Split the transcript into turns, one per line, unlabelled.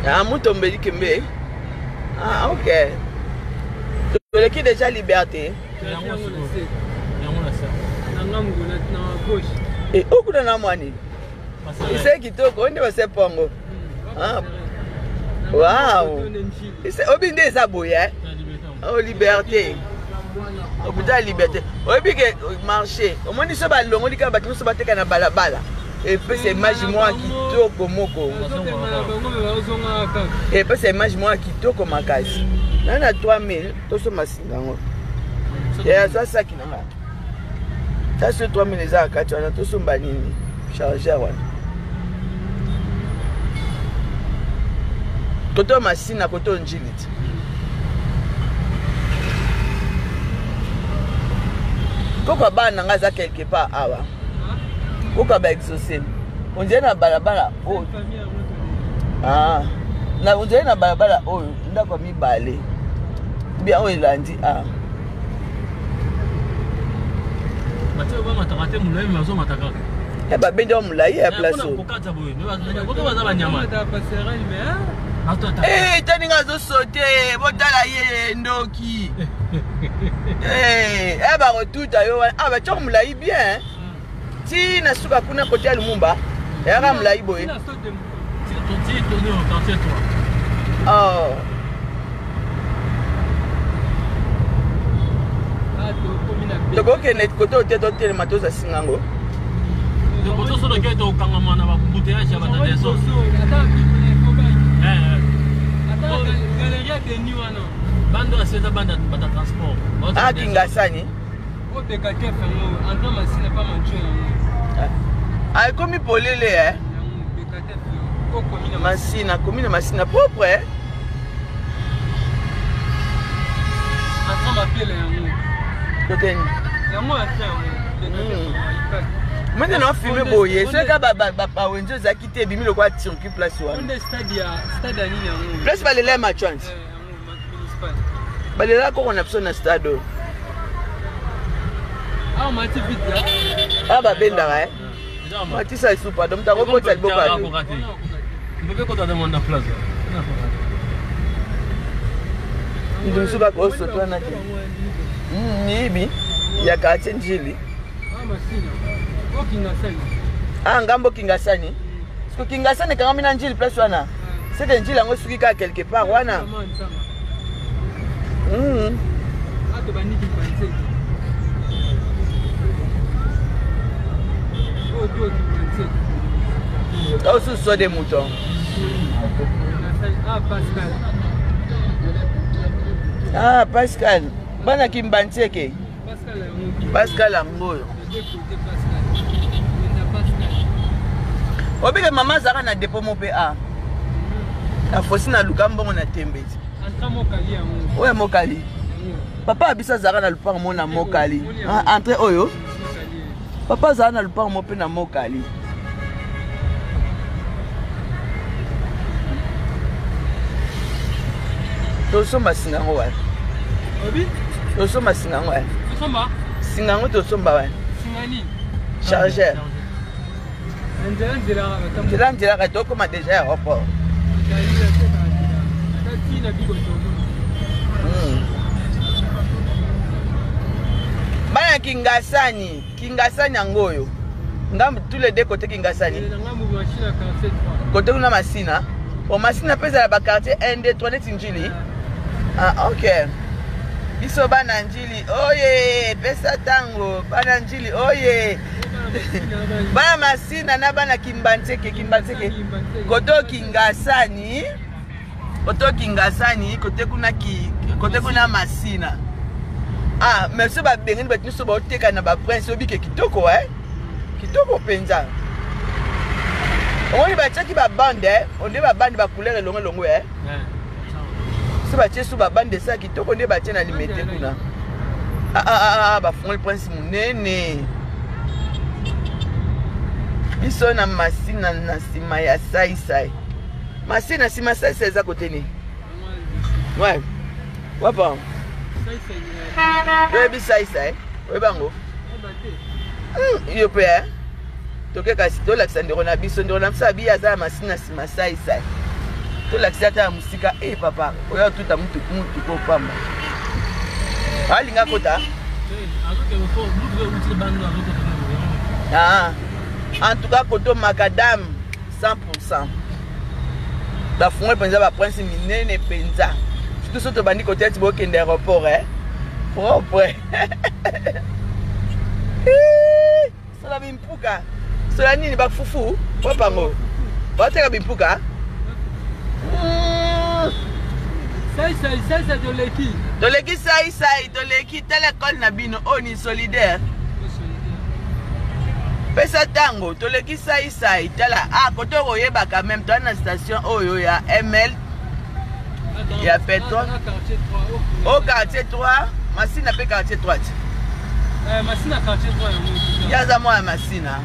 Ah, Moutombeli Kembe. Ah, ok. Tu es qui déjà liberté? Et où est le Namani? C'est qui te connaît, c'est Pongo. Waouh! C'est au bin des abouilles, oh, liberté. Au bout de la liberté. Au bin que marché. Au moins, ils sont ballons, on dit qu'il y a des gens qui sont à balabala. Et puis c'est moi qui toko moko. Et puis c'est moi qui toko makasi. Là, on a 3000, tout ça m'a signé. Et ça, ça qui n'a pas. Ça, c'est 3000 les a 4, on a tout ça banini. Chargeur. Koto masina koto njiliti. Pourquoi bana ngaza quelque part awa? Pourquoi ba exaucer? On dirait na balabala oh. Ah. Na on dirait na balabala oh, ndako mibale. Bien o elandi ah.
Mathieu ba matakate mulai mazo mataka.
Eh ba bendo mulai ya place. Eh, tani ngazo sauter, botala ye ndoki. Eh, ba retuta yo, ah ba tchok mulai bien. Si na suka kuna côté ya Lumumba, ya ga mulai boye. Oh. Toko ke net koto hotel matos asingango.
Koto so ke to kangamana ba kubutea cha bata deso. Bando a seda banda bata transport.
Ah Kingasani.
O te ka ke fango, anda masina pa mancho yango.
Ah komi polele eh. Masina, commune masina propre eh.
Anda mapele yango.
Toteni.
Yango ata.
Maintenant on filme boye, c'est que ba wenzo za quitté bimi le quoi circuit place wa.
On est stade ani yango.
Place ba le ma chance. Ba le la ko on a besoin na stade.
Ah mati vite là.
Ah ba benda eh. Mati ça soupa donc ta ko ta boka.
On peut pas demander place.
Ndio soupa ko so toi na ki. Ni bi ya ka chenjili.
Ah masina.
Ah, ngambo Kingasani. Parce que Kingasani quand on a njili place wana. C'est que njili yango suki ka quelque part wana. Oh, sous soit des moutons.
Ah, Pascal.
Ah, Pascal. Bana Kimbantseke. Pascal Angoyo. Obike mama zaka na dépôt mo pe a. A fosi na lukambo na tembezi.
Entra mokali yango.
Ouais mokali. Papa abisa zaka na lupango mo na mokali. Ah entre oyo. Papa zaka na lupango mo pe na mokali. Tosomba singango wa.
Obi?
Tosomba singango wa.
Tosomba?
Singango tosomba wa.
Singani.
Chargeur. Ndela ka to koma déjà aéroport. Bana Kingasani, Kingasani angoyo. Ngam tous les deux côtés Kingasani. Côté una masina. O masina pesa ba quartier 1 2 3 net njili. Ah OK. Biso bana njili. Oye, pesa tango, bana njili. Oye. Bana masina na bana Kimbantseke. Koto Kingasani. Koto Kingasani, kote kuna masina. Ah, mais ce ba bengi ba tnuso ba oteka na ba prince obike kitoko eh. Kitoko penza. On ba tchaki ba bande, on de ba bande ba couleur longo eh. Ce ba tchesu ba bande ça kitoko nde ba tchena limité kuna. Ah ba fond le prince munene. Biso na masina na sima ya sai. Masina sima sai za côté ni. Ouais. Wapa. Baby sai. Oui bango. Yo pe. tokeka tolakisa ndeko na biso ndeko na biso abi aza ya masina nsima saisai tolakisa ata ya mosika papa oya tuta mutu kopamba alinga kota en tout cas koto macadam 100%. Bafunga penza ba prince minene penza. Surtout soto bandi côté ti bokende aéroport propre. Sala bimpuka. Sala nini bafufu? Papango. Bateka bimpuka.
Ça de l'équipe.
De l'équipe ça de l'équipe telle école na bino oni solidaire. Pesa tango toleki sai tala koto koyeba quand même dans la station oyo ya ML ya pétrole au quartier 3 Masina pe quartier 3
Masina quartier 3
ya za moi Masina